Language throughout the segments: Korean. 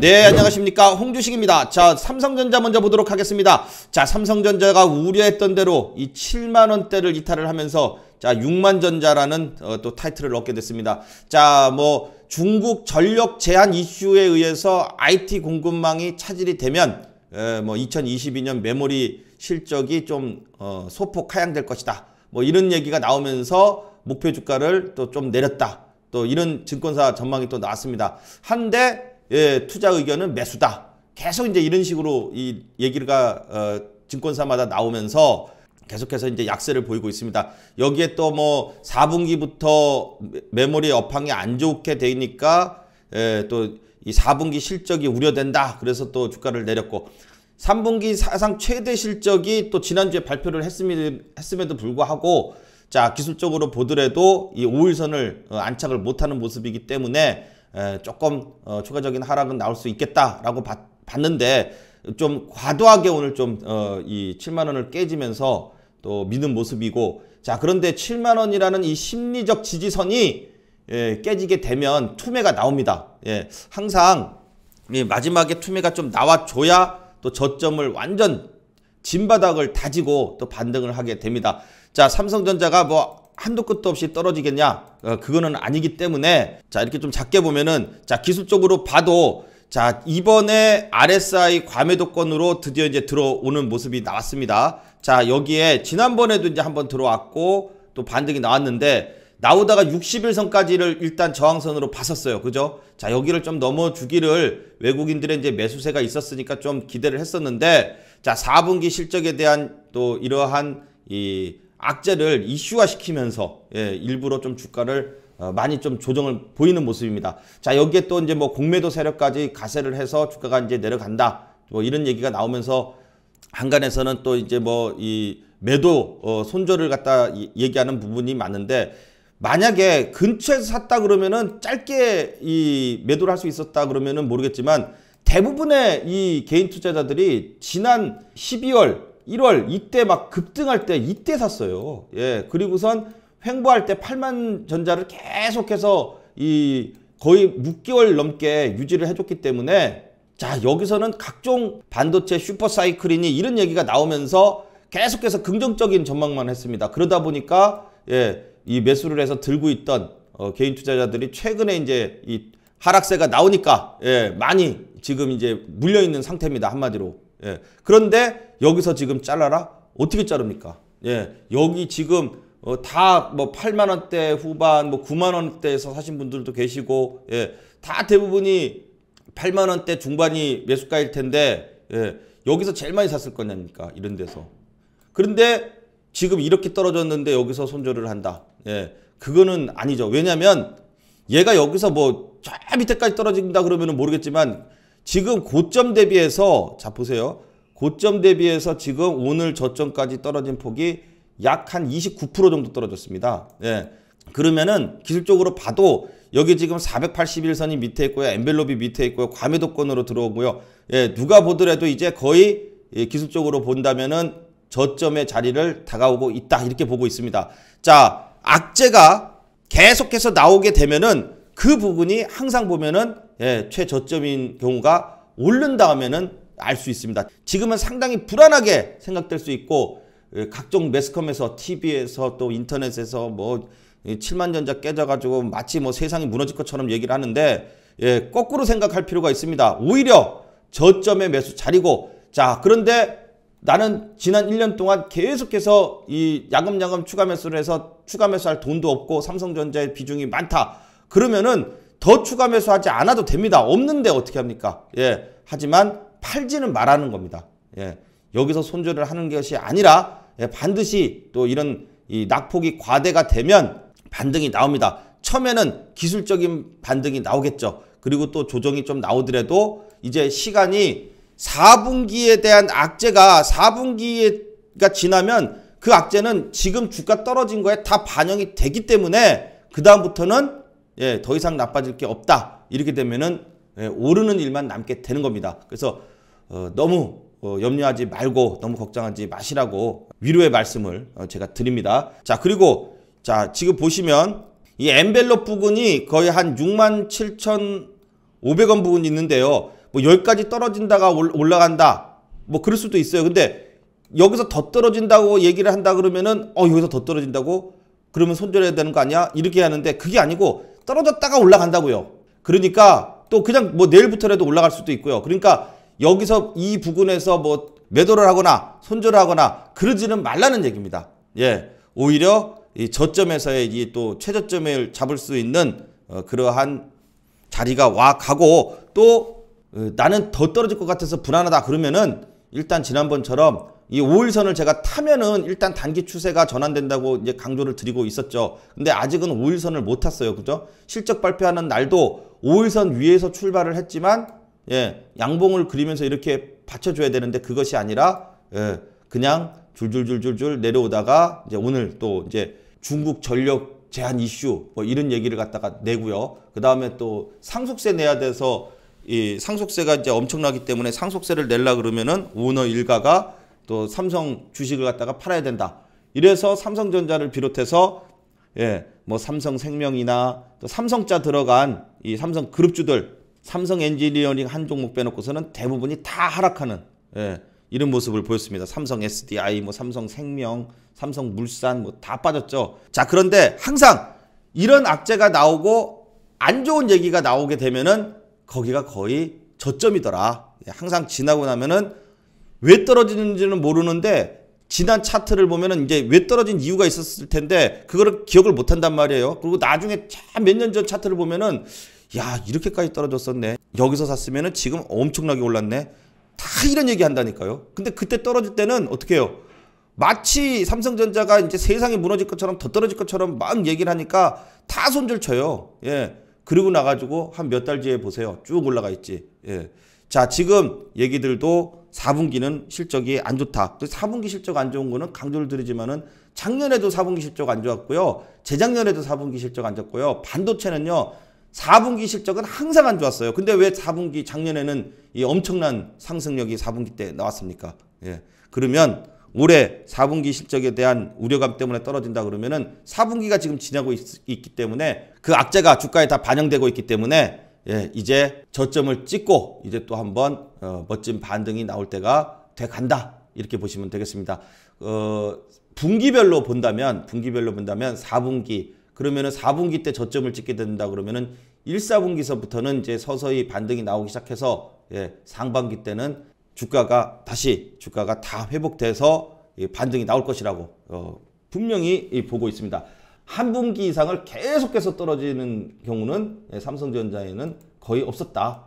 네, 안녕하십니까, 홍주식입니다. 자, 삼성전자 먼저 보도록 하겠습니다. 자, 삼성전자가 우려했던 대로 이 7만원대를 이탈을 하면서 자, 6만전자라는 또 타이틀을 얻게 됐습니다. 자, 뭐 중국 전력 제한 이슈에 의해서 IT 공급망이 차질이 되면 뭐 2022년 메모리 실적이 좀 소폭 하향될 것이다, 뭐 이런 얘기가 나오면서 목표 주가를 또 좀 내렸다, 또 이런 증권사 전망이 또 나왔습니다. 한데 투자 의견은 매수다, 계속 이제 이런 식으로 이 얘기가 증권사마다 나오면서 계속해서 이제 약세를 보이고 있습니다. 여기에 또 뭐 4분기부터 메모리 업황이 안 좋게 되니까 또 이 4분기 실적이 우려된다, 그래서 또 주가를 내렸고, 3분기 사상 최대 실적이 또 지난주에 발표를 했음에도 불구하고 자, 기술적으로 보더라도 이 5일선을 안착을 못하는 모습이기 때문에 조금 추가적인 하락은 나올 수 있겠다라고 봤는데, 좀 과도하게 오늘 좀 이 7만원을 깨지면서 또 미는 모습이고, 자, 그런데 7만원이라는 이 심리적 지지선이 깨지게 되면 투매가 나옵니다. 항상 마지막에 투매가 좀 나와줘야 또 저점을 완전 진바닥을 다지고 또 반등을 하게 됩니다. 자, 삼성전자가 뭐 한도 끝도 없이 떨어지겠냐? 그거는 아니기 때문에, 자, 이렇게 좀 작게 보면은, 자, 기술적으로 봐도, 자, 이번에 RSI 과매도권으로 드디어 이제 들어오는 모습이 나왔습니다. 자, 여기에 지난번에도 이제 한번 들어왔고 또 반등이 나왔는데, 나오다가 60일선까지를 일단 저항선으로 봤었어요. 그죠? 자, 여기를 좀 넘어주기를 외국인들의 이제 매수세가 있었으니까 좀 기대를 했었는데, 자, 4분기 실적에 대한 또 이러한 이 악재를 이슈화 시키면서 일부러 좀 주가를 많이 좀 조정을 보이는 모습입니다. 자, 여기에 또 이제 뭐 공매도 세력까지 가세를 해서 주가가 이제 내려간다, 뭐 이런 얘기가 나오면서 한간에서는 또 이제 뭐 이 매도 손절을 갖다 얘기하는 부분이 많은데, 만약에 근처에서 샀다 그러면은 짧게 이 매도를 할 수 있었다 그러면은 모르겠지만, 대부분의 이 개인 투자자들이 지난 12월 1월 이때 막 급등할 때 이때 샀어요. 그리고선 횡보할 때 8만 전자를 계속해서 이 거의 6개월 넘게 유지를 해줬기 때문에, 자, 여기서는 각종 반도체 슈퍼사이클이니 이런 얘기가 나오면서 계속해서 긍정적인 전망만 했습니다. 그러다 보니까 이 매수를 해서 들고 있던 개인 투자자들이 최근에 이제 이 하락세가 나오니까 많이 지금 이제 물려있는 상태입니다, 한마디로. 그런데 여기서 지금 잘라라? 어떻게 자릅니까? 여기 지금 다 뭐 8만원대 후반, 뭐 9만원대에서 사신 분들도 계시고, 다 대부분이 8만원대 중반이 매수가일 텐데, 여기서 제일 많이 샀을 거냐니까, 이런 데서. 그런데 지금 이렇게 떨어졌는데 여기서 손절을 한다. 그거는 아니죠. 왜냐면 얘가 여기서 뭐 저 밑에까지 떨어진다 그러면은 모르겠지만, 지금 고점 대비해서, 자, 보세요. 고점 대비해서 지금 오늘 저점까지 떨어진 폭이 약 한 29% 정도 떨어졌습니다. 그러면은 기술적으로 봐도 여기 지금 481선이 밑에 있고요. 엔벨롭이 밑에 있고요. 과매도권으로 들어오고요. 누가 보더라도 이제 거의 기술적으로 본다면은 저점의 자리를 다가오고 있다, 이렇게 보고 있습니다. 자, 악재가 계속해서 나오게 되면은 그 부분이 항상 보면은 최저점인 경우가 오른 다음에는 알 수 있습니다. 지금은 상당히 불안하게 생각될 수 있고, 각종 매스컴에서, TV에서, 또 인터넷에서 뭐 7만전자 깨져가지고 마치 뭐 세상이 무너질 것처럼 얘기를 하는데, 거꾸로 생각할 필요가 있습니다. 오히려 저점의 매수 자리고, 자, 그런데 나는 지난 1년 동안 계속해서 이 야금야금 추가 매수를 해서 추가 매수할 돈도 없고 삼성전자의 비중이 많다. 그러면은 더 추가 매수하지 않아도 됩니다. 없는데 어떻게 합니까? 하지만 팔지는 말하는 겁니다. 여기서 손절을 하는 것이 아니라 반드시 또 이런 이 낙폭이 과대가 되면 반등이 나옵니다. 처음에는 기술적인 반등이 나오겠죠. 그리고 또 조정이 좀 나오더라도 이제 시간이 4분기에 대한 악재가 4분기가 지나면 그 악재는 지금 주가 떨어진 거에 다 반영이 되기 때문에 그 다음부터는 더 이상 나빠질 게 없다. 이렇게 되면은 오르는 일만 남게 되는 겁니다. 그래서 너무 염려하지 말고 너무 걱정하지 마시라고 위로의 말씀을 제가 드립니다. 자, 그리고 자, 지금 보시면 이 엔벨롭 부분이 거의 한 67,500원 부분이 있는데요. 뭐 여기까지 떨어진다가 올라간다. 뭐 그럴 수도 있어요. 근데 여기서 더 떨어진다고 얘기를 한다 그러면은 여기서 더 떨어진다고? 그러면 손절해야 되는 거 아니야? 이렇게 하는데 그게 아니고 떨어졌다가 올라간다고요. 그러니까 또 그냥 뭐 내일부터라도 올라갈 수도 있고요. 그러니까 여기서 이 부근에서 뭐 매도를 하거나 손절을 하거나 그러지는 말라는 얘기입니다. 예. 오히려 이 저점에서의 이 또 최저점을 잡을 수 있는 그러한 자리가 와 가고 또 나는 더 떨어질 것 같아서 불안하다 그러면은 일단 지난번처럼 이 5일선을 제가 타면은 일단 단기 추세가 전환된다고 이제 강조를 드리고 있었죠. 근데 아직은 5일선을 못 탔어요. 그죠? 실적 발표하는 날도 5일선 위에서 출발을 했지만 예, 양봉을 그리면서 이렇게 받쳐줘야 되는데 그것이 아니라 그냥 줄줄줄줄줄 내려오다가 이제 오늘 또 이제 중국 전력 제한 이슈 뭐 이런 얘기를 갖다가 내고요. 그 다음에 또 상속세 내야 돼서 이 상속세가 이제 엄청나기 때문에 상속세를 내려 그러면은 오너 일가가 또 삼성 주식을 갖다가 팔아야 된다. 이래서 삼성전자를 비롯해서 예, 뭐 삼성생명이나 또 삼성자 들어간 이 삼성 그룹주들, 삼성 엔지니어링 한 종목 빼놓고서는 대부분이 다 하락하는 예, 이런 모습을 보였습니다. 삼성 SDI, 뭐 삼성생명, 삼성물산 뭐 다 빠졌죠. 자, 그런데 항상 이런 악재가 나오고 안 좋은 얘기가 나오게 되면은 거기가 거의 저점이더라. 항상 지나고 나면은 왜 떨어지는지는 모르는데 지난 차트를 보면은 이제 왜 떨어진 이유가 있었을 텐데 그거를 기억을 못 한단 말이에요. 그리고 나중에 몇 년 전 차트를 보면은 야, 이렇게까지 떨어졌었네. 여기서 샀으면은 지금 엄청나게 올랐네. 다 이런 얘기 한다니까요. 근데 그때 떨어질 때는 어떻게 해요? 마치 삼성전자가 이제 세상이 무너질 것처럼 더 떨어질 것처럼 막 얘기를 하니까 다 손절 쳐요. 예. 그리고 나가지고 한 몇 달 뒤에 보세요. 쭉 올라가 있지. 예. 자, 지금 얘기들도 4분기는 실적이 안 좋다. 4분기 실적 안 좋은 거는 강조를 드리지만은 작년에도 4분기 실적 안 좋았고요. 재작년에도 4분기 실적 안 좋았고요. 반도체는요. 4분기 실적은 항상 안 좋았어요. 근데 왜 4분기 작년에는 이 엄청난 상승력이 4분기 때 나왔습니까? 예. 그러면 올해 4분기 실적에 대한 우려감 때문에 떨어진다 그러면은 4분기가 지금 지나고 있기 때문에 그 악재가 주가에 다 반영되고 있기 때문에 예, 이제 저점을 찍고 이제 또 한번 멋진 반등이 나올 때가 돼 간다. 이렇게 보시면 되겠습니다. 분기별로 본다면 4분기 그러면은 4분기 때 저점을 찍게 된다 그러면은 1, 4분기서부터는 이제 서서히 반등이 나오기 시작해서 예, 상반기 때는 주가가 다 회복돼서 반등이 나올 것이라고 분명히 보고 있습니다. 한 분기 이상을 계속해서 떨어지는 경우는 삼성전자에는 거의 없었다.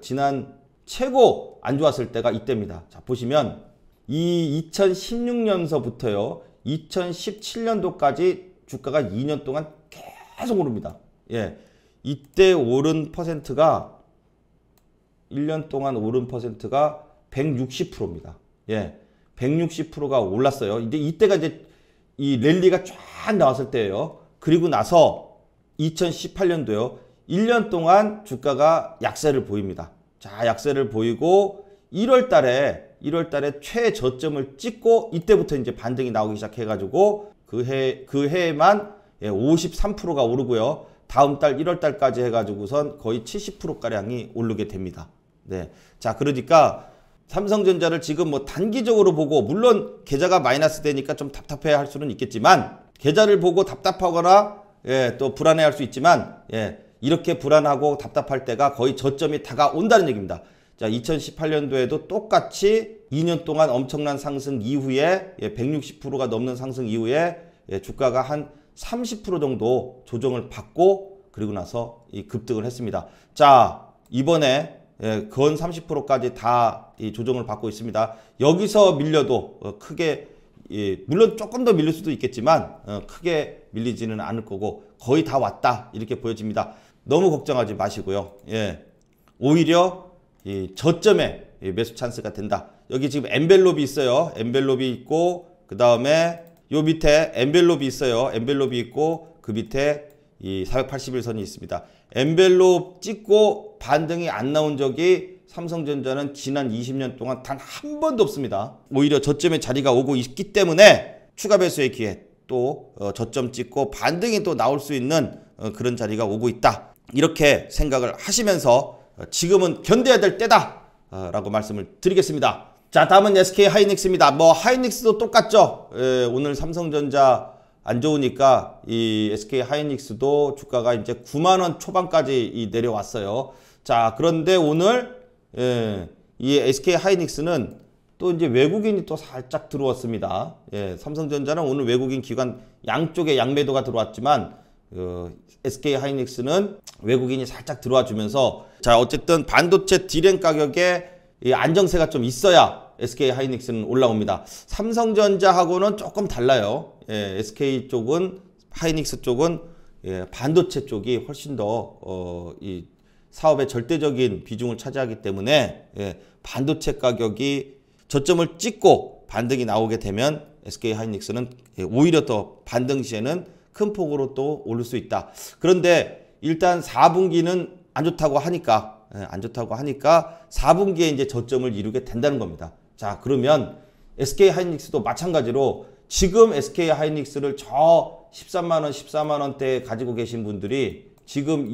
지난 최고 안 좋았을 때가 이때입니다. 자, 보시면 이 2016년서부터요. 2017년도까지 주가가 2년 동안 계속 오릅니다. 예. 이때 오른 퍼센트가 1년 동안 오른 퍼센트가 160%입니다. 예. 160%가 올랐어요. 이제 이때가 이제 이 랠리가 쫙 나왔을 때예요. 그리고 나서 2018년도요. 1년 동안 주가가 약세를 보입니다. 자, 약세를 보이고 1월 달에 최저점을 찍고 이때부터 이제 반등이 나오기 시작해가지고 그 해에만 53%가 오르고요. 다음 달 1월 달까지 해가지고선 거의 70%가량이 오르게 됩니다. 네. 자, 그러니까 삼성전자를 지금 뭐 단기적으로 보고 물론 계좌가 마이너스 되니까 좀 답답해 할 수는 있겠지만 계좌를 보고 답답하거나 예, 또 불안해 할 수 있지만 예, 이렇게 불안하고 답답할 때가 거의 저점이 다가온다는 얘기입니다. 자, 2018년도에도 똑같이 2년 동안 엄청난 상승 이후에 160%가 넘는 상승 이후에 주가가 한 30% 정도 조정을 받고 그리고 나서 급등을 했습니다. 자, 이번에 건 30%까지 다 이 조정을 받고 있습니다. 여기서 밀려도 크게 물론 조금 더 밀릴 수도 있겠지만 크게 밀리지는 않을 거고 거의 다 왔다 이렇게 보여집니다. 너무 걱정하지 마시고요. 예, 오히려 이 저점에 매수 찬스가 된다. 여기 지금 엔벨롭이 있어요. 엔벨롭이 있고 그 다음에 요 밑에 엔벨롭이 있어요. 엔벨롭이 있고 그 밑에 이 481선이 있습니다. 엔벨롭 찍고 반등이 안 나온 적이 삼성전자는 지난 20년 동안 단 한 번도 없습니다. 오히려 저점에 자리가 오고 있기 때문에 추가 배수의 기회 또 저점 찍고 반등이 또 나올 수 있는 그런 자리가 오고 있다. 이렇게 생각을 하시면서 지금은 견뎌야 될 때다 라고 말씀을 드리겠습니다. 자, 다음은 SK 하이닉스입니다. 뭐 하이닉스도 똑같죠. 오늘 삼성전자 안 좋으니까 이 SK 하이닉스도 주가가 이제 9만원 초반까지 내려왔어요. 자, 그런데 오늘 이 SK 하이닉스는 또 이제 외국인이 또 살짝 들어왔습니다. 삼성전자는 오늘 외국인 기관 양쪽에 양매도가 들어왔지만 SK 하이닉스는 외국인이 살짝 들어와 주면서 자, 어쨌든 반도체 디램 가격에 이 안정세가 좀 있어야 SK 하이닉스는 올라옵니다. 삼성전자하고는 조금 달라요. SK 쪽은 하이닉스 쪽은 반도체 쪽이 훨씬 더 이 사업의 절대적인 비중을 차지하기 때문에 반도체 가격이 저점을 찍고 반등이 나오게 되면 SK 하이닉스는 오히려 더 반등 시에는 큰 폭으로 또 오를 수 있다. 그런데 일단 4분기는 안 좋다고 하니까 4분기에 이제 저점을 이루게 된다는 겁니다. 자, 그러면 SK 하이닉스도 마찬가지로 지금 SK 하이닉스를 저 13만원, 14만원대에 가지고 계신 분들이 지금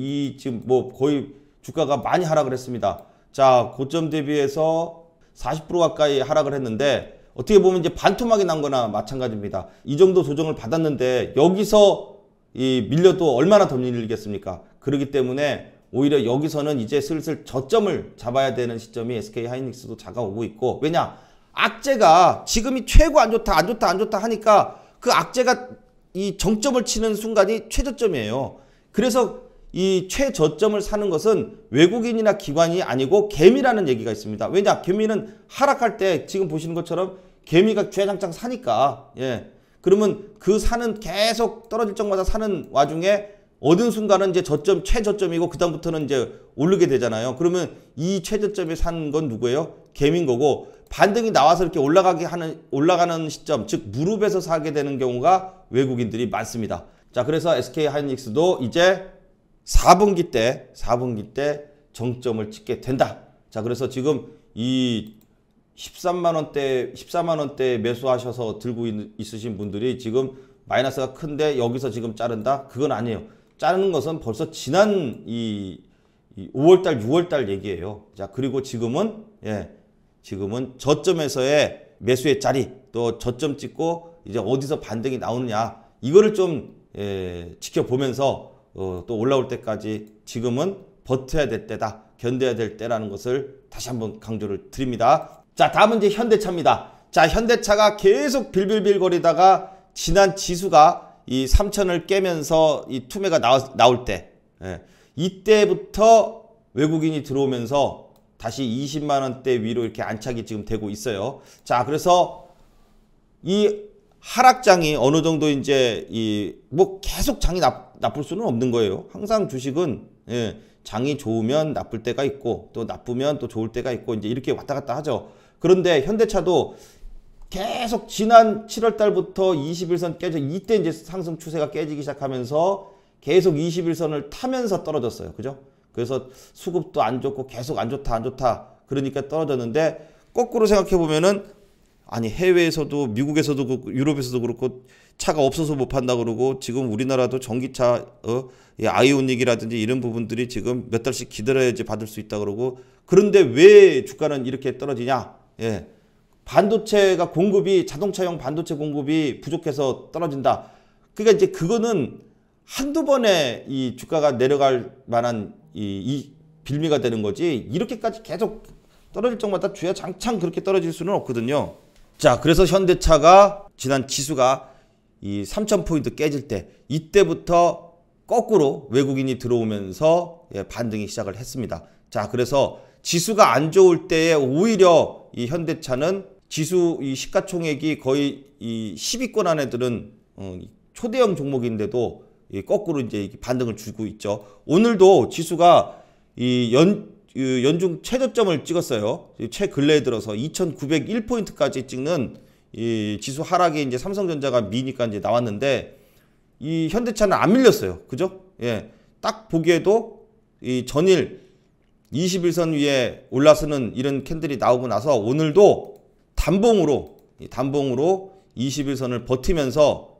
뭐 거의 주가가 많이 하락을 했습니다. 자, 고점 대비해서 40% 가까이 하락을 했는데 어떻게 보면 이제 반토막이 난 거나 마찬가지입니다. 이 정도 조정을 받았는데 여기서 밀려도 얼마나 더 밀리겠습니까? 그렇기 때문에 오히려 여기서는 이제 슬슬 저점을 잡아야 되는 시점이 SK 하이닉스도 다가오고 있고, 왜냐? 악재가 지금이 최고 안 좋다 하니까 그 악재가 이 정점을 치는 순간이 최저점이에요. 그래서 이 최저점을 사는 것은 외국인이나 기관이 아니고 개미라는 얘기가 있습니다. 왜냐? 개미는 하락할 때 지금 보시는 것처럼 개미가 쥐장창 사니까, 그러면 그 사는 계속 떨어질 적마다 사는 와중에 얻은 순간은 이제 저점, 최저점이고 그다음부터는 이제 오르게 되잖아요. 그러면 이 최저점에 산 건 누구예요? 개미인 거고, 반등이 나와서 이렇게 올라가는 시점, 즉 무릎에서 사게 되는 경우가 외국인들이 많습니다. 자, 그래서 SK 하이닉스도 이제 4분기 때 정점을 찍게 된다. 자, 그래서 지금 이 13만원대, 14만원대 매수하셔서 들고 있으신 분들이 지금 마이너스가 큰데 여기서 지금 자른다? 그건 아니에요. 자르는 것은 벌써 지난 이 5월달, 6월달 얘기예요. 자, 그리고 지금은 저점에서의 매수의 자리, 또 저점 찍고 이제 어디서 반등이 나오느냐, 이거를 좀 지켜보면서 또 올라올 때까지 지금은 버텨야 될 때다, 견뎌야 될 때라는 것을 다시 한번 강조를 드립니다. 자, 다음은 이제 현대차입니다. 자, 현대차가 계속 빌빌빌 거리다가 지난 지수가 이 3천을 깨면서 이 투매가 나올 때, 이때부터 외국인이 들어오면서 다시 20만원대 위로 이렇게 안착이 지금 되고 있어요. 자, 그래서 이 하락장이 어느 정도 이제 뭐 계속 장이 나쁠 수는 없는 거예요. 항상 주식은 장이 좋으면 나쁠 때가 있고 또 나쁘면 또 좋을 때가 있고 이제 이렇게 왔다 갔다 하죠. 그런데 현대차도 계속 지난 7월 달부터 21선 깨져, 이때 이제 상승 추세가 깨지기 시작하면서 계속 21선을 타면서 떨어졌어요. 그죠? 그래서 수급도 안 좋고 계속 안 좋다 그러니까 떨어졌는데, 거꾸로 생각해 보면은 아니 해외에서도 미국에서도 그렇고 유럽에서도 그렇고 차가 없어서 못 판다 그러고, 지금 우리나라도 전기차 아이오닉이라든지 이런 부분들이 지금 몇 달씩 기다려야지 받을 수 있다 그러고, 그런데 왜 주가는 이렇게 떨어지냐? 반도체가 공급이, 자동차용 반도체 공급이 부족해서 떨어진다. 그러니까 이제 그거는 한두 번에 이 주가가 내려갈 만한 이 빌미가 되는 거지, 이렇게까지 계속 떨어질 적마다 주야장창 그렇게 떨어질 수는 없거든요. 자, 그래서 현대차가 지난 지수가 이 3,000포인트 깨질 때, 이때부터 거꾸로 외국인이 들어오면서 반등이 시작을 했습니다. 자, 그래서 지수가 안 좋을 때에 오히려 이 현대차는 지수 이 시가총액이 거의 이 10위권 안에들은 초대형 종목인데도 거꾸로 이제 반등을 주고 있죠. 오늘도 지수가 이 연중 최저점을 찍었어요. 최근래에 들어서 2,901포인트까지 찍는 이 지수 하락이 이제 삼성전자가 미니까 이제 나왔는데, 이 현대차는 안 밀렸어요. 그죠? 딱 보기에도 이 전일 21선 위에 올라서는 이런 캔들이 나오고 나서 단봉으로 21선을 버티면서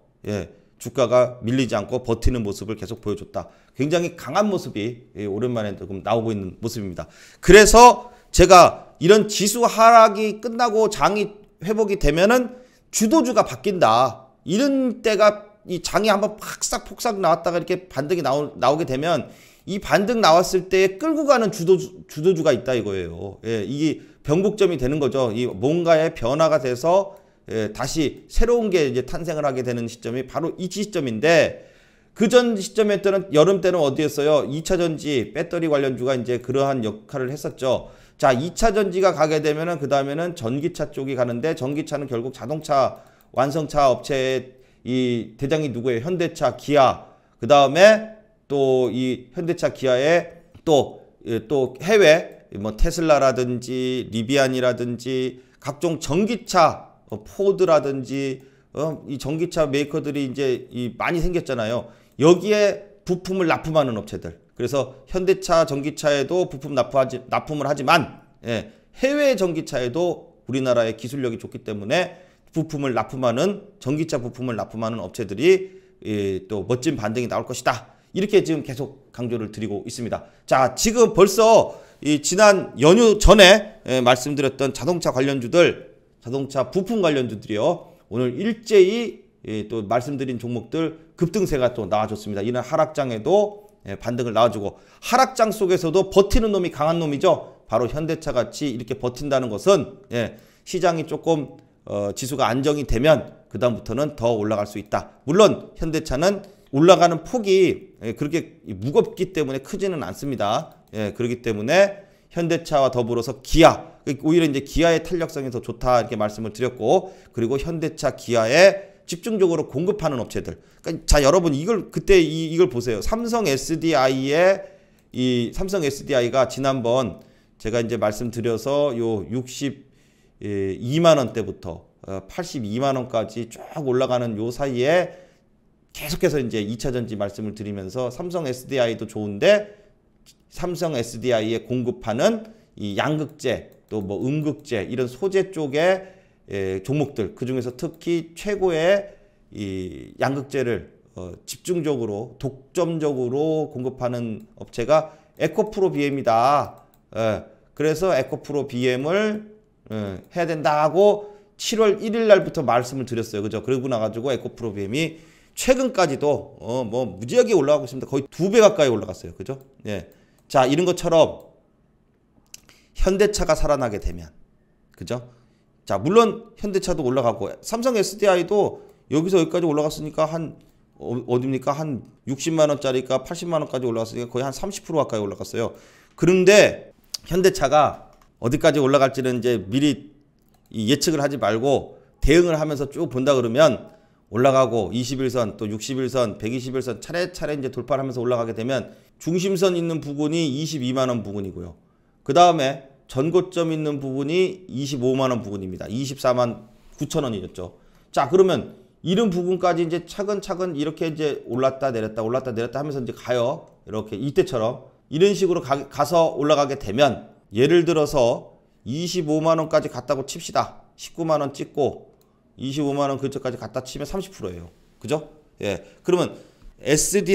주가가 밀리지 않고 버티는 모습을 계속 보여줬다. 굉장히 강한 모습이 오랜만에 조금 나오고 있는 모습입니다. 그래서 제가 이런 지수 하락이 끝나고 장이 회복이 되면은 주도주가 바뀐다. 이런 때가 이 장이 한번 폭삭 나왔다가 이렇게 반등이 나오게 되면 이 반등 나왔을 때 끌고 가는 주도주가 있다 이거예요. 예, 이게 변곡점이 되는 거죠. 이 뭔가의 변화가 돼서 다시 새로운 게 이제 탄생을 하게 되는 시점이 바로 이 시점인데 그 전 시점에 때는 여름 때는 어디였어요? 2차 전지 배터리 관련주가 이제 그러한 역할을 했었죠. 자, 2차 전지가 가게 되면은 그 다음에는 전기차 쪽이 가는데 전기차는 결국 자동차 완성차 업체의 이 대장이 누구예요? 현대차, 기아. 그 다음에 또 이 현대차, 기아의 또 해외 뭐 테슬라라든지 리비안이라든지 각종 전기차 포드라든지 이 전기차 메이커들이 이제 많이 생겼잖아요. 여기에 부품을 납품하는 업체들. 그래서 현대차 전기차에도 부품 납품을 하지만 해외 전기차에도 우리나라의 기술력이 좋기 때문에 부품을 납품하는 전기차 부품을 납품하는 업체들이 또 멋진 반등이 나올 것이다. 이렇게 지금 계속 강조를 드리고 있습니다. 자, 지금 벌써 지난 연휴 전에 말씀드렸던 자동차 관련주들, 자동차 부품 관련주들이요. 오늘 일제히 또 말씀드린 종목들 급등세가 또 나와줬습니다. 이런 하락장에도 반등을 나와주고 하락장 속에서도 버티는 놈이 강한 놈이죠. 바로 현대차 같이 이렇게 버틴다는 것은 시장이 조금 지수가 안정이 되면 그 다음부터는 더 올라갈 수 있다. 물론 현대차는 올라가는 폭이 그렇게 무겁기 때문에 크지는 않습니다. 그렇기 때문에 현대차와 더불어서 기아, 오히려 이제 기아의 탄력성이 더 좋다 이렇게 말씀을 드렸고, 그리고 현대차, 기아에 집중적으로 공급하는 업체들. 그러니까 자, 여러분 이걸 보세요. 삼성 SDI가 지난번 제가 이제 말씀드려서 요 62만 원대부터 82만 원까지 쭉 올라가는 요 사이에 계속해서 이제 2차 전지 말씀을 드리면서 삼성 SDI도 좋은데 삼성 SDI에 공급하는 이 양극재 또 뭐 음극재 이런 소재 쪽의 종목들, 그 중에서 특히 최고의 이 양극재를 집중적으로 독점적으로 공급하는 업체가 에코프로 BM이다. 그래서 에코프로 BM을 해야 된다고 7월 1일 날부터 말씀을 드렸어요. 그죠? 그러고 나가지고 에코프로 BM이 최근까지도 뭐 무지하게 올라가고 있습니다. 거의 2배 가까이 올라갔어요. 그죠? 예. 자, 이런 것처럼 현대차가 살아나게 되면, 그죠? 자, 물론 현대차도 올라가고 삼성 SDI도 여기서 여기까지 올라갔으니까 어딥니까? 한 60만 원짜리가 80만 원까지 올라갔으니까 거의 한 30% 가까이 올라갔어요. 그런데 현대차가 어디까지 올라갈지는 이제 미리 예측을 하지 말고 대응을 하면서 쭉 본다 그러면 올라가고 21선 또 61선 121선 차례차례 이제 돌파를 하면서 올라가게 되면 중심선 있는 부분이 22만 원 부분이고요. 그 다음에 전고점 있는 부분이 25만 원 부분입니다. 24만 9천 원이었죠. 자, 그러면 이런 부분까지 이제 차근차근 이렇게 이제 올랐다 내렸다 하면서 이제 가요. 이렇게 이때처럼 이런 식으로 가서 올라가게 되면 예를 들어서 25만 원까지 갔다고 칩시다. 19만 원 찍고 25만 원 근처까지 갔다 치면 30%예요. 그죠? 예. 그러면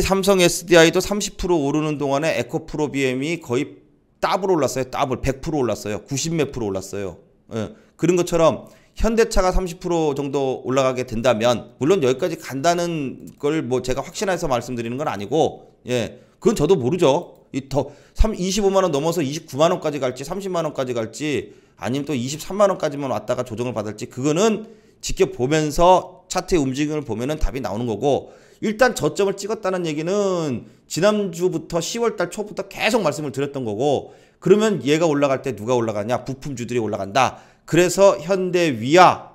삼성 SDI도 30% 오르는 동안에 에코프로 BM이 거의 더블 올랐어요. 더블 100% 올랐어요. 90몇 프로 올랐어요. 예. 그런 것처럼 현대차가 30% 정도 올라가게 된다면, 물론 여기까지 간다는 걸 뭐 제가 확신해서 말씀드리는 건 아니고, 예. 그건 저도 모르죠. 25만 원 넘어서 29만 원까지 갈지 30만 원까지 갈지 아니면 또 23만 원까지만 왔다가 조정을 받을지, 그거는 지켜보면서 차트의 움직임을 보면은 답이 나오는 거고, 일단 저점을 찍었다는 얘기는 지난주부터 10월달 초부터 계속 말씀을 드렸던 거고, 그러면 얘가 올라갈 때 누가 올라가냐? 부품주들이 올라간다. 그래서 현대, 위아,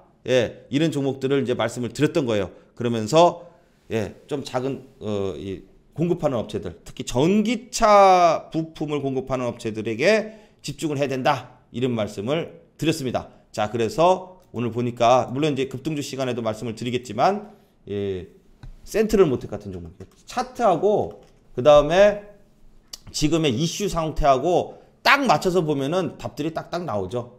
이런 종목들을 이제 말씀을 드렸던 거예요. 그러면서 좀 작은 공급하는 업체들, 특히 전기차 부품을 공급하는 업체들에게 집중을 해야 된다. 이런 말씀을 드렸습니다. 자, 그래서 오늘 보니까 물론 이제 급등주 시간에도 말씀을 드리겠지만, 센트럴모텍 같은 종목, 차트하고 그 다음에 지금의 이슈 상태하고 딱 맞춰서 보면은 답들이 딱딱 나오죠.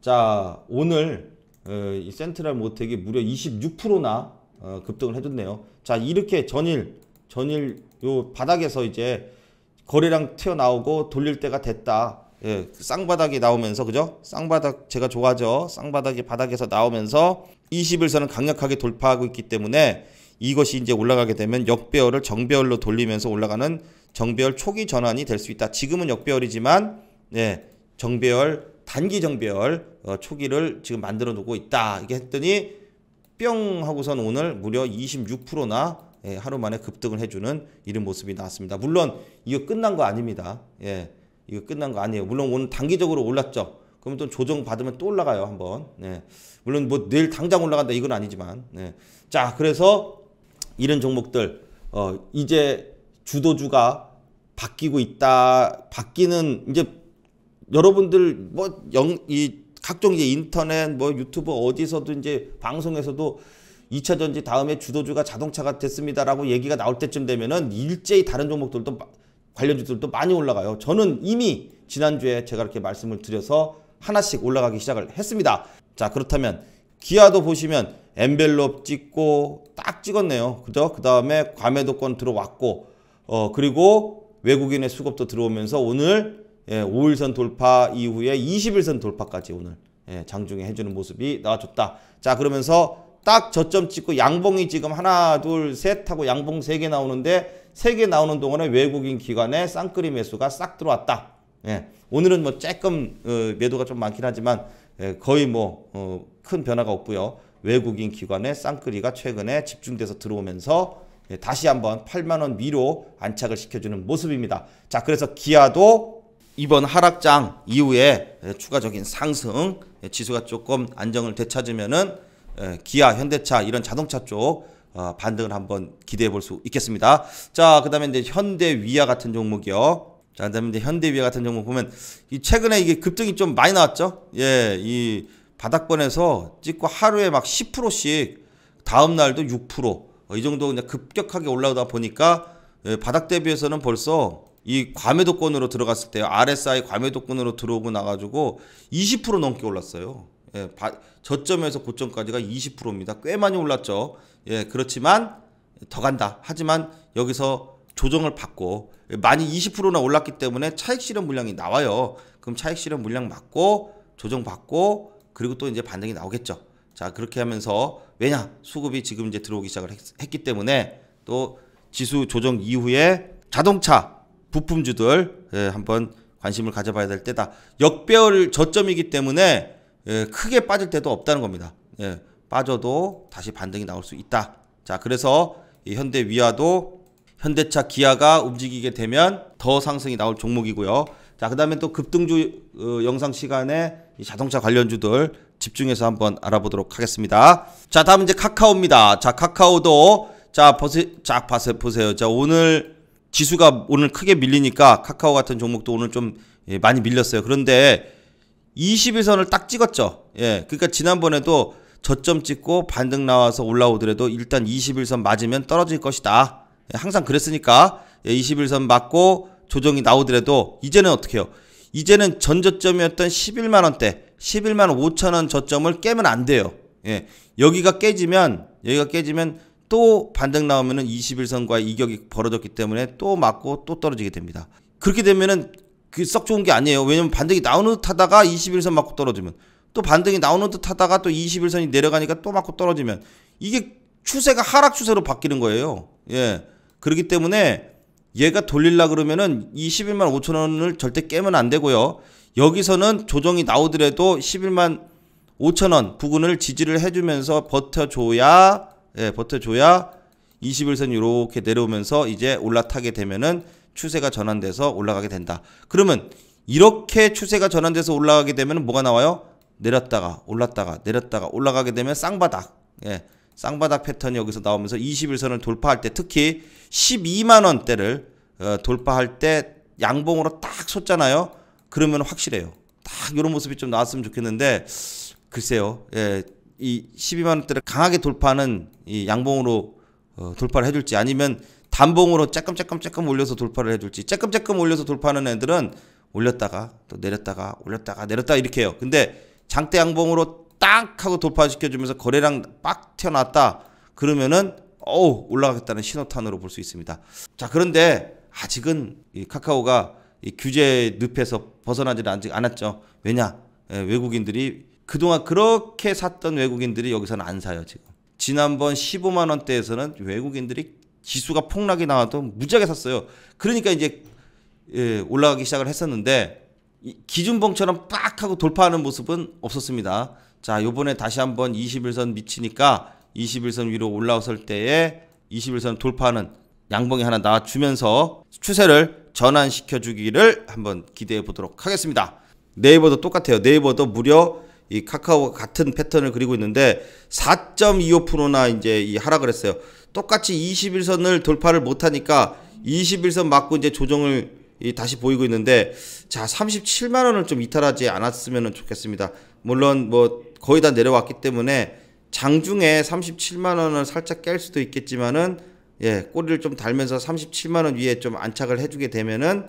자, 오늘 이 센트럴모텍이 무려 26%나 급등을 해줬네요. 자, 이렇게 전일 요 바닥에서 이제 거래량 튀어나오고 돌릴 때가 됐다. 예, 쌍바닥이 나오면서, 그죠? 쌍바닥 제가 좋아하죠. 쌍바닥이 바닥에서 나오면서 21선은 강력하게 돌파하고 있기 때문에 이것이 이제 올라가게 되면 역배열을 정배열로 돌리면서 올라가는 정배열 초기 전환이 될 수 있다. 지금은 역배열이지만 네, 정배열, 단기 정배열 초기를 지금 만들어 놓고 있다. 이게 했더니 뿅 하고선 오늘 무려 26%나 예, 하루 만에 급등을 해주는 이런 모습이 나왔습니다. 물론 이거 끝난 거 아닙니다. 예, 이거 끝난 거 아니에요. 물론 오늘 단기적으로 올랐죠. 그럼 또 조정 받으면 또 올라가요 한번. 네. 물론 뭐 내일 당장 올라간다 이건 아니지만. 네. 자, 그래서 이런 종목들 이제 주도주가 바뀌고 있다. 바뀌는 이제 여러분들 뭐 이 각종 이제 인터넷 뭐 유튜브 어디서도 이제 방송에서도 2차 전지 다음에 주도주가 자동차가 됐습니다라고 얘기가 나올 때쯤 되면은 일제히 다른 종목들도 관련주들도 많이 올라가요. 저는 이미 지난주에 제가 이렇게 말씀을 드려서 하나씩 올라가기 시작을 했습니다. 자, 그렇다면 기아도 보시면 엔벨롭 찍고 딱 찍었네요. 그죠? 그 다음에 과매도권 들어왔고 그리고 외국인의 수급도 들어오면서 오늘 5일선 돌파 이후에 21선 돌파까지 오늘 장중에 해주는 모습이 나와줬다. 자, 그러면서 딱 저점 찍고 양봉이 지금 하나 둘 셋 하고 양봉 3개 나오는데 3개 나오는 동안에 외국인 기관의 쌍끌이 매수가 싹 들어왔다. 오늘은 뭐 조금 매도가 좀 많긴 하지만 거의 뭐 큰 변화가 없고요. 외국인 기관의 쌍끌이가 최근에 집중돼서 들어오면서 다시 한번 8만원 미로 안착을 시켜주는 모습입니다. 자, 그래서 기아도 이번 하락장 이후에 추가적인 상승, 지수가 조금 안정을 되찾으면은 기아, 현대차 이런 자동차 쪽 반등을 한번 기대해 볼 수 있겠습니다. 자, 그 다음에 이제 현대위아 같은 종목이요. 자, 그 다음에 이제 현대위아 같은 종목 보면 최근에 이게 급등이 좀 많이 나왔죠. 예, 이 바닥권에서 찍고 하루에 막 10%씩 다음 날도 6%, 이 정도 그냥 급격하게 올라오다 보니까 바닥 대비해서는 벌써 이 과매도권으로 들어갔을 때요. RSI 과매도권으로 들어오고 나가지고 20% 넘게 올랐어요. 예, 저점에서 고점까지가 20%입니다. 꽤 많이 올랐죠. 예, 그렇지만 더 간다. 하지만 여기서 조정을 받고 많이 20%나 올랐기 때문에 차익 실현 물량이 나와요. 그럼 차익 실현 물량 맞고 조정 받고 그리고 또 이제 반등이 나오겠죠. 자, 그렇게 하면서 왜냐? 수급이 지금 이제 들어오기 시작을 했기 때문에 또 지수 조정 이후에 자동차 부품주들 한번 관심을 가져봐야 될 때다. 역배열 저점이기 때문에 크게 빠질 때도 없다는 겁니다. 빠져도 다시 반등이 나올 수 있다. 자, 그래서 이 현대위아도 현대차, 기아가 움직이게 되면 더 상승이 나올 종목이고요. 자, 그 다음에 또 급등주 영상 시간에 이 자동차 관련주들 집중해서 한번 알아보도록 하겠습니다. 자, 다음 이제 카카오입니다. 자, 카카오도 자, 보세요. 자, 오늘 지수가 오늘 크게 밀리니까 카카오 같은 종목도 오늘 좀 많이 밀렸어요. 그런데 21선을 딱 찍었죠. 예, 그러니까 지난번에도 저점 찍고 반등 나와서 올라오더라도 일단 21선 맞으면 떨어질 것이다. 예, 항상 그랬으니까 21선 맞고 조정이 나오더라도 이제는 어떻게 해요? 이제는 전저점이었던 11만원대 11만 5천원 저점을 깨면 안 돼요. 예, 여기가 깨지면 또 반등 나오면은 21선과의 이격이 벌어졌기 때문에 또 맞고 또 떨어지게 됩니다. 그렇게 되면은 그 썩 좋은 게 아니에요. 왜냐면 반등이 나오는 듯 하다가 21선 맞고 떨어지면 또 반등이 나오는 듯 하다가 또 21선이 내려가니까 또 맞고 떨어지면 이게 추세가 하락 추세로 바뀌는 거예요. 예. 그렇기 때문에 얘가 돌릴라 그러면은 이 11만 5천원을 절대 깨면 안 되고요. 여기서는 조정이 나오더라도 11만 5천원 부근을 지지를 해주면서 버텨줘야 21선 이렇게 내려오면서 이제 올라타게 되면은 추세가 전환돼서 올라가게 된다. 그러면 이렇게 추세가 전환돼서 올라가게 되면 뭐가 나와요? 내렸다가 올랐다가 내렸다가 올라가게 되면 쌍바닥. 예, 쌍바닥 패턴이 여기서 나오면서 21선을 돌파할 때 특히 12만원대를 돌파할 때 양봉으로 딱 섰잖아요. 그러면 확실해요. 딱 이런 모습이 좀 나왔으면 좋겠는데 글쎄요. 예, 이 12만원대를 강하게 돌파하는 이 양봉으로 돌파를 해줄지 아니면 단봉으로 쬐끔 올려서 돌파를 해줄지. 쬐끔 올려서 돌파하는 애들은 올렸다가 또 내렸다가 올렸다가 내렸다가 이렇게 해요. 근데 장대 양봉으로 딱 하고 돌파시켜주면서 거래량 빡 튀어나왔다. 그러면은 올라가겠다는 신호탄으로 볼 수 있습니다. 자, 그런데 아직은 이 카카오가 이 규제 늪에서 벗어나지 않았죠. 왜냐? 외국인들이 그동안 그렇게 샀던 외국인들이 여기서는 안 사요, 지금. 지난번 15만 원대에서는 외국인들이 지수가 폭락이 나와도 무지하게 샀어요. 그러니까 이제 올라가기 시작을 했었는데 기준봉처럼 빡 하고 돌파하는 모습은 없었습니다. 자, 요번에 다시 한번 21선 미치니까 21선 위로 올라왔을 때에 21선 돌파하는 양봉이 하나 나와주면서 추세를 전환시켜 주기를 한번 기대해 보도록 하겠습니다. 네이버도 똑같아요. 네이버도 무려 이 카카오가 같은 패턴을 그리고 있는데 4.25%나 이제 이 하락을 했어요. 똑같이 21선을 돌파를 못하니까 21선 맞고 이제 조정을 다시 보이고 있는데, 자, 37만 원을 좀 이탈하지 않았으면 좋겠습니다. 물론 뭐 거의 다 내려왔기 때문에 장중에 37만 원을 살짝 깰 수도 있겠지만은 꼬리를 좀 달면서 37만 원 위에 좀 안착을 해주게 되면은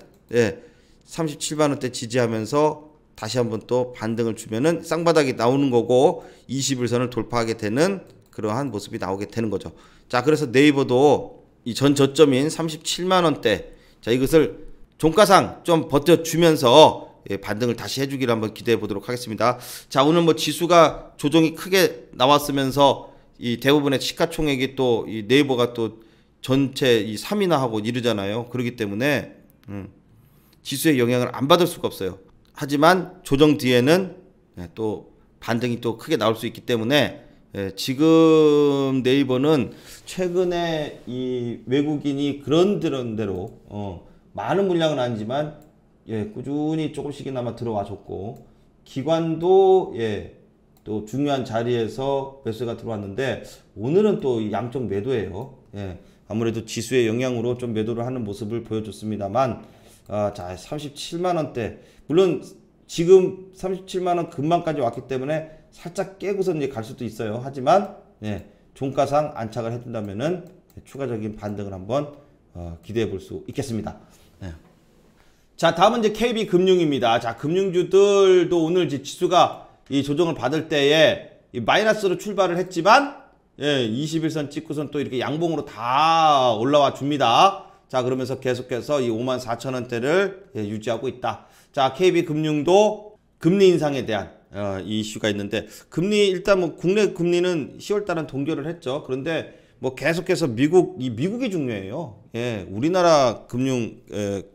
37만 원대 지지하면서 다시 한번 또 반등을 주면은 쌍바닥이 나오는 거고 21선을 돌파하게 되는 그러한 모습이 나오게 되는 거죠. 자, 그래서 네이버도 이 전 저점인 37만 원대, 자, 이것을 종가상 좀 버텨주면서 반등을 다시 해주기를 한번 기대해 보도록 하겠습니다. 자, 오늘 뭐 지수가 조정이 크게 나왔으면서 이 대부분의 시가총액이 또 이 네이버가 또 전체 이 3위나 하고 이러잖아요. 그렇기 때문에 지수의 영향을 안 받을 수가 없어요. 하지만 조정 뒤에는 또 반등이 또 크게 나올 수 있기 때문에 지금 네이버는 최근에 이 외국인이 그런 대로 많은 물량은 아니지만 꾸준히 조금씩이나마 들어와 줬고, 기관도 또 중요한 자리에서 매수가 들어왔는데 오늘은 또 양쪽 매도예요. 아무래도 지수의 영향으로 좀 매도를 하는 모습을 보여줬습니다만, 자, 37만 원대, 물론 지금 37만 원 근방까지 왔기 때문에 살짝 깨고서 이제 갈 수도 있어요. 하지만 종가상 안착을 해준다면은 추가적인 반등을 한번 기대해 볼 수 있겠습니다. 자, 다음은 이제 KB금융입니다. 자, 금융주들도 오늘 이제 지수가 이 조정을 받을 때에 이 마이너스로 출발을 했지만 21선 찍고선 또 이렇게 양봉으로 다 올라와 줍니다. 자, 그러면서 계속해서 이 54,000원대를 유지하고 있다. 자, KB금융도 금리 인상에 대한 이슈가 있는데, 금리 일단 뭐 국내 금리는 10월달은 동결을 했죠. 그런데 뭐 계속해서 미국이 중요해요. 우리나라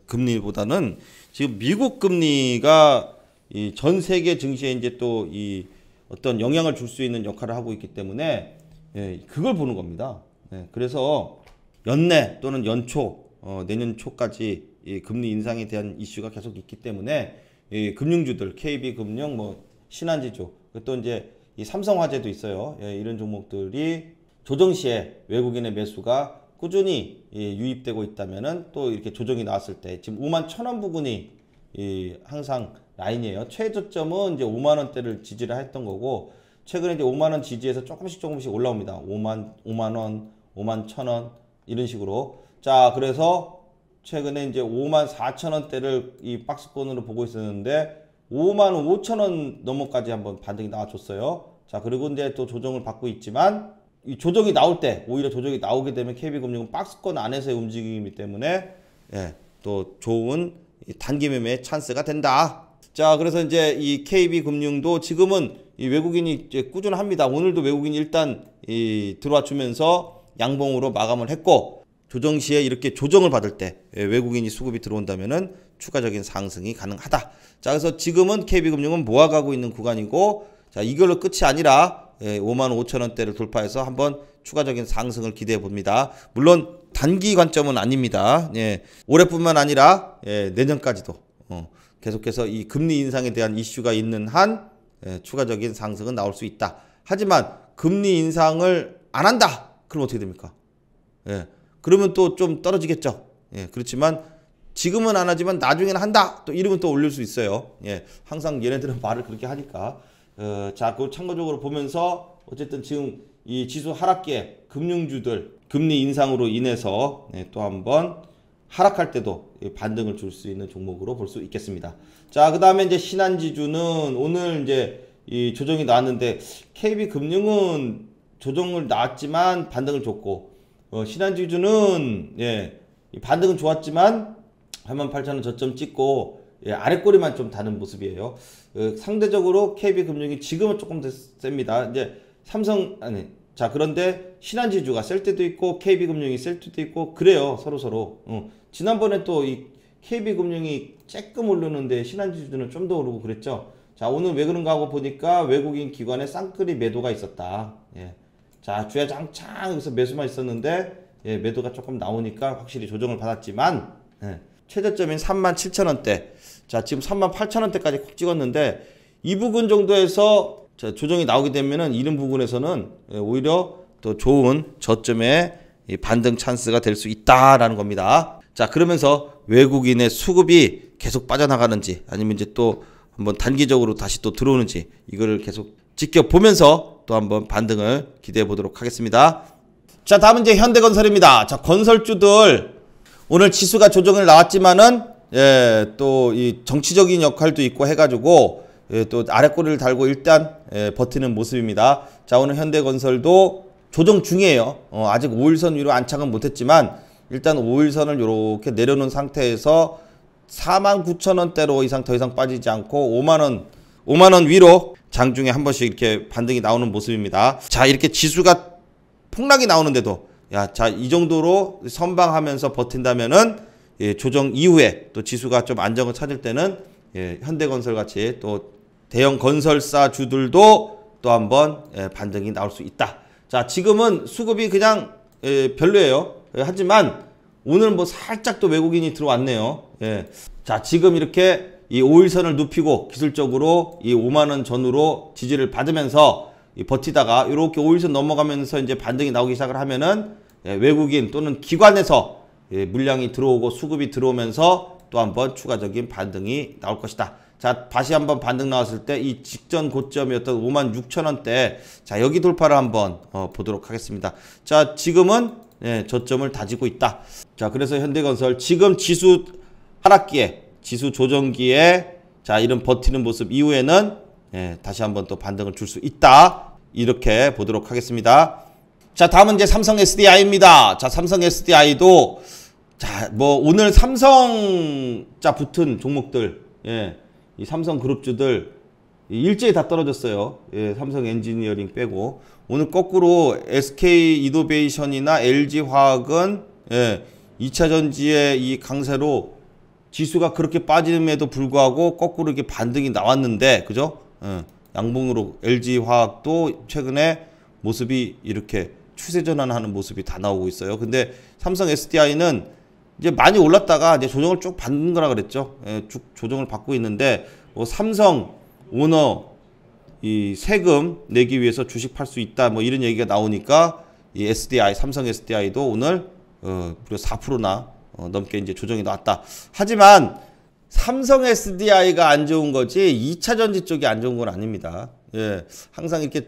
금리보다는 지금 미국 금리가 이 전 세계 증시에 이제 또 이 어떤 영향을 줄 수 있는 역할을 하고 있기 때문에 그걸 보는 겁니다. 그래서 연내 또는 연초 내년 초까지 이 금리 인상에 대한 이슈가 계속 있기 때문에 이 금융주들 KB금융, 뭐 신한지주, 또 이제 이 삼성화재도 있어요. 이런 종목들이 조정 시에 외국인의 매수가 꾸준히 유입되고 있다면은 또 이렇게 조정이 나왔을 때 지금 51,000원 부근이 항상 라인이에요. 최저점은 이제 5만 원대를 지지를 했던 거고, 최근에 이제 5만 원 지지에서 조금씩 올라옵니다. 5만 원, 5만 1,000원 이런 식으로. 자, 그래서 최근에 이제 5만 4천 원대를 이 박스권으로 보고 있었는데 5만 5천 원 넘어까지 한번 반등이 나와줬어요. 자, 그리고 이제 또 조정을 받고 있지만 이 조정이 나올 때, 오히려 조정이 나오게 되면 KB금융은 박스권 안에서의 움직임이기 때문에 또 좋은 단기 매매의 찬스가 된다. 자, 그래서 이제 이 KB금융도 지금은 이 외국인이 이제 꾸준합니다. 오늘도 외국인이 일단 들어와 주면서 양봉으로 마감을 했고, 조정 시에 이렇게 조정을 받을 때 외국인이 수급이 들어온다면은 추가적인 상승이 가능하다. 자, 그래서 지금은 KB금융은 모아가고 있는 구간이고, 자, 이걸로 끝이 아니라 5만 5천 원대를 돌파해서 한번 추가적인 상승을 기대해 봅니다. 물론 단기 관점은 아닙니다. 올해뿐만 아니라 내년까지도 계속해서 이 금리 인상에 대한 이슈가 있는 한 추가적인 상승은 나올 수 있다. 하지만 금리 인상을 안 한다. 그럼 어떻게 됩니까? 그러면 또 좀 떨어지겠죠. 그렇지만 지금은 안 하지만 나중에는 한다. 또 이러면 또 올릴 수 있어요. 항상 얘네들은 말을 그렇게 하니까. 자, 그 참고적으로 보면서 어쨌든 지금 이 지수 하락기에 금융주들 금리 인상으로 인해서 또 한번 하락할 때도 반등을 줄 수 있는 종목으로 볼 수 있겠습니다. 자, 그 다음에 이제 신한지주는 오늘 이제 이 조정이 나왔는데 KB금융은 조정을 나왔지만 반등을 줬고, 신한지주는 예, 반등은 좋았지만 38,000원 저점 찍고 예, 아랫꼬리만 좀 다는 모습이에요. 상대적으로 KB금융이 지금은 조금 더 셉니다. 이제 자, 그런데 신한지주가 셀 때도 있고 KB금융이 셀 때도 있고 그래요. 서로. 지난번에 또 이 KB금융이 쬐끔 오르는데 신한지주는 좀 더 오르고 그랬죠. 자, 오늘 왜 그런가 하고 보니까 외국인 기관의 쌍끌이 매도가 있었다. 예. 자, 주야 장창 여기서 매수만 있었는데 예, 매도가 조금 나오니까 확실히 조정을 받았지만 예, 최저점인 37,000원대, 자 지금 38,000원대까지 콕 찍었는데 이 부분 정도에서 자, 조정이 나오게 되면은 이런 부분에서는 예, 오히려 더 좋은 저점의 이 반등 찬스가 될 수 있다라는 겁니다. 자, 그러면서 외국인의 수급이 계속 빠져나가는지 아니면 이제 또 한번 단기적으로 다시 또 들어오는지 이거를 계속 지켜보면서 또 한번 반등을 기대해 보도록 하겠습니다. 자, 다음은 이제 현대건설입니다. 자, 건설주들 오늘 지수가 조정을 나왔지만은 예, 또 이 정치적인 역할도 있고 해가지고 예, 또 아랫꼬리를 달고 일단 예, 버티는 모습입니다. 자, 오늘 현대건설도 조정 중이에요. 아직 5일선 위로 안착은 못했지만 일단 5일선을 이렇게 내려놓은 상태에서 49,000원대로 이상 더 이상 빠지지 않고 5만원 위로 장중에 한 번씩 이렇게 반등이 나오는 모습입니다. 자, 이렇게 지수가 폭락이 나오는데도 자, 이 정도로 선방하면서 버틴다면은 예, 조정 이후에 또 지수가 좀 안정을 찾을 때는 예, 현대건설 같이 또 대형 건설사주들도 또 한번 예, 반등이 나올 수 있다. 자, 지금은 수급이 그냥 예, 별로예요. 예, 하지만 오늘 뭐 살짝 또 외국인이 들어왔네요. 예. 자, 지금 이렇게 이 5일선을 눕히고 기술적으로 이 5만원 전후로 지지를 받으면서 버티다가 이렇게 5일선 넘어가면서 이제 반등이 나오기 시작을 하면은 예, 외국인 또는 기관에서 예, 물량이 들어오고 수급이 들어오면서 또 한번 추가적인 반등이 나올 것이다. 자, 다시 한번 반등 나왔을 때 이 직전 고점이었던 56,000원대, 자, 여기 돌파를 한번 보도록 하겠습니다. 자, 지금은 예, 저점을 다지고 있다. 자, 그래서 현대건설 지금 지수 하락기에 지수 조정기에 자, 이런 버티는 모습 이후에는 예, 다시 한번 또 반등을 줄 수 있다. 이렇게 보도록 하겠습니다. 자, 다음은 이제 삼성 SDI입니다. 자, 삼성 SDI도 자, 뭐 오늘 삼성자 붙은 종목들, 예, 이 삼성 그룹주들 일제히 다 떨어졌어요. 예, 삼성 엔지니어링 빼고 오늘 거꾸로 SK 이노베이션이나 LG 화학은 예, 2차 전지의 이 강세로 지수가 그렇게 빠짐에도 불구하고 거꾸로 이렇게 반등이 나왔는데, 그죠? 예, 양봉으로 LG 화학도 최근에 모습이 이렇게 추세 전환하는 모습이 다 나오고 있어요. 근데 삼성 SDI는 이제 많이 올랐다가 이제 조정을 쭉 받는 거라 그랬죠. 예, 쭉 조정을 받고 있는데 뭐 삼성 오너 이 세금 내기 위해서 주식 팔 수 있다 뭐 이런 얘기가 나오니까 이 SDI 삼성 SDI도 오늘 무려 4%나 넘게 이제 조정이 나왔다. 하지만 삼성 SDI가 안 좋은 거지 2차 전지 쪽이 안 좋은 건 아닙니다. 예, 항상 이렇게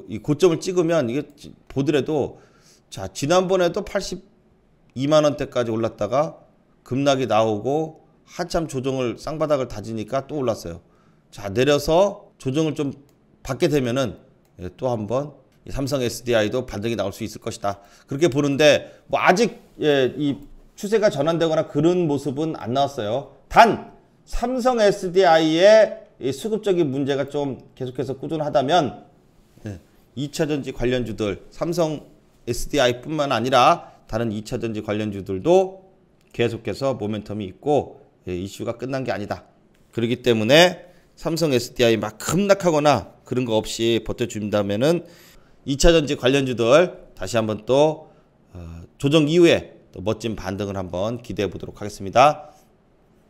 이 고점을 찍으면 이게 보더라도 자, 지난번에도 82만 원대까지 올랐다가 급락이 나오고 한참 조정을 쌍바닥을 다지니까 또 올랐어요. 자, 내려서 조정을 좀 받게 되면은 예, 또 한번 삼성 SDI도 반등이 나올 수 있을 것이다. 그렇게 보는데 뭐 아직 예, 이 추세가 전환되거나 그런 모습은 안 나왔어요. 단 삼성 SDI의 이 수급적인 문제가 좀 계속해서 꾸준하다면 예, 2차전지 관련주들 삼성 SDI뿐만 아니라 다른 2차전지 관련주들도 계속해서 모멘텀이 있고 예, 이슈가 끝난 게 아니다. 그렇기 때문에 삼성 SDI 막 급락하거나 그런 거 없이 버텨준다면은 2차전지 관련주들 다시 한번 또 조정 이후에 또 멋진 반등을 한번 기대해 보도록 하겠습니다.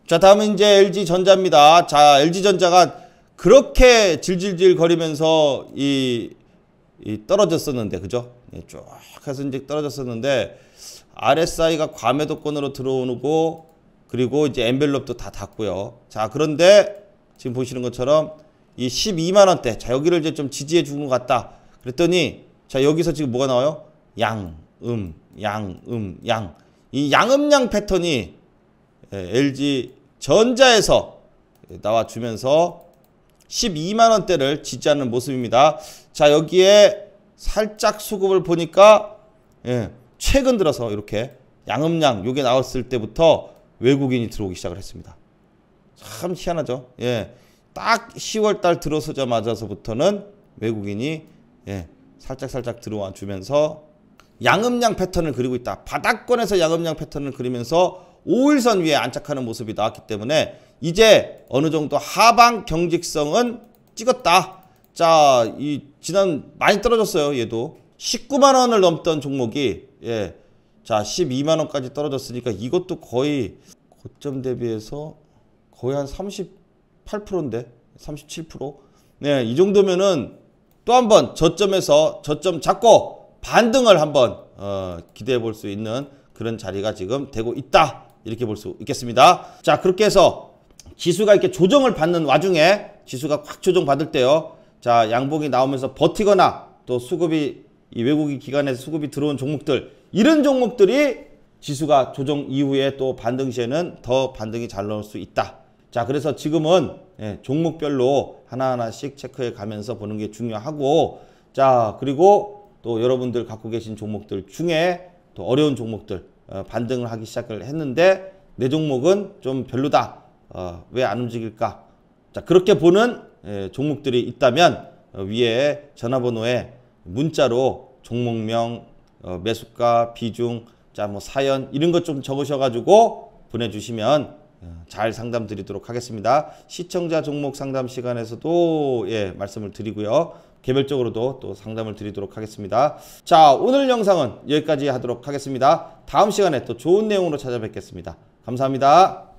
자, 다음은 이제 LG전자입니다. 자, LG전자가 그렇게 질질질 거리면서 떨어졌었는데, 그죠? 예, 쭉 해서 이제 떨어졌었는데, RSI가 과매도권으로 들어오고, 그리고 이제 엔벨롭도 다 닫고요. 자, 그런데 지금 보시는 것처럼 이 12만원대, 자, 여기를 이제 좀 지지해 주는 것 같다. 그랬더니, 자, 여기서 지금 뭐가 나와요? 양. 이 양음양 패턴이 LG전자에서 나와주면서 12만원대를 지지하는 모습입니다. 자, 여기에 살짝 수급을 보니까 예, 최근 들어서 이렇게 양음양 요게 나왔을 때부터 외국인이 들어오기 시작을 했습니다. 참 희한하죠. 예, 딱 10월달 들어서자마자서부터는 외국인이 예, 살짝 들어와 주면서 양음양 패턴을 그리고 있다. 바닥권에서 양음양 패턴을 그리면서 5일선 위에 안착하는 모습이 나왔기 때문에 이제 어느 정도 하방 경직성은 찍었다. 자, 이 지난 많이 떨어졌어요. 얘도 19만 원을 넘던 종목이 예, 자 12만 원까지 떨어졌으니까 이것도 거의 고점 대비해서 거의 한 38%인데 37%. 네, 이 정도면은 또 한번 저점에서 저점 잡고 반등을 한번 기대해 볼 수 있는 그런 자리가 지금 되고 있다. 이렇게 볼 수 있겠습니다. 자, 그렇게 해서 지수가 이렇게 조정을 받는 와중에 지수가 확 조정받을 때요. 자, 양봉이 나오면서 버티거나 또 수급이 이 외국인 기관에서 수급이 들어온 종목들 이런 종목들이 지수가 조정 이후에 또 반등 시에는 더 반등이 잘 나올 수 있다. 자, 그래서 지금은 예, 종목별로 하나하나씩 체크해 가면서 보는 게 중요하고 자, 그리고 또 여러분들 갖고 계신 종목들 중에 또 어려운 종목들 반등을 하기 시작을 했는데 내 종목은 좀 별로다. 왜 안 움직일까? 자, 그렇게 보는 종목들이 있다면 위에 전화번호에 문자로 종목명, 매수가, 비중, 자, 뭐 사연 이런 것 좀 적으셔가지고 보내주시면 잘 상담 드리도록 하겠습니다. 시청자 종목 상담 시간에서도 예, 말씀을 드리고요. 개별적으로도 또 상담을 드리도록 하겠습니다. 자, 오늘 영상은 여기까지 하도록 하겠습니다. 다음 시간에 또 좋은 내용으로 찾아뵙겠습니다. 감사합니다.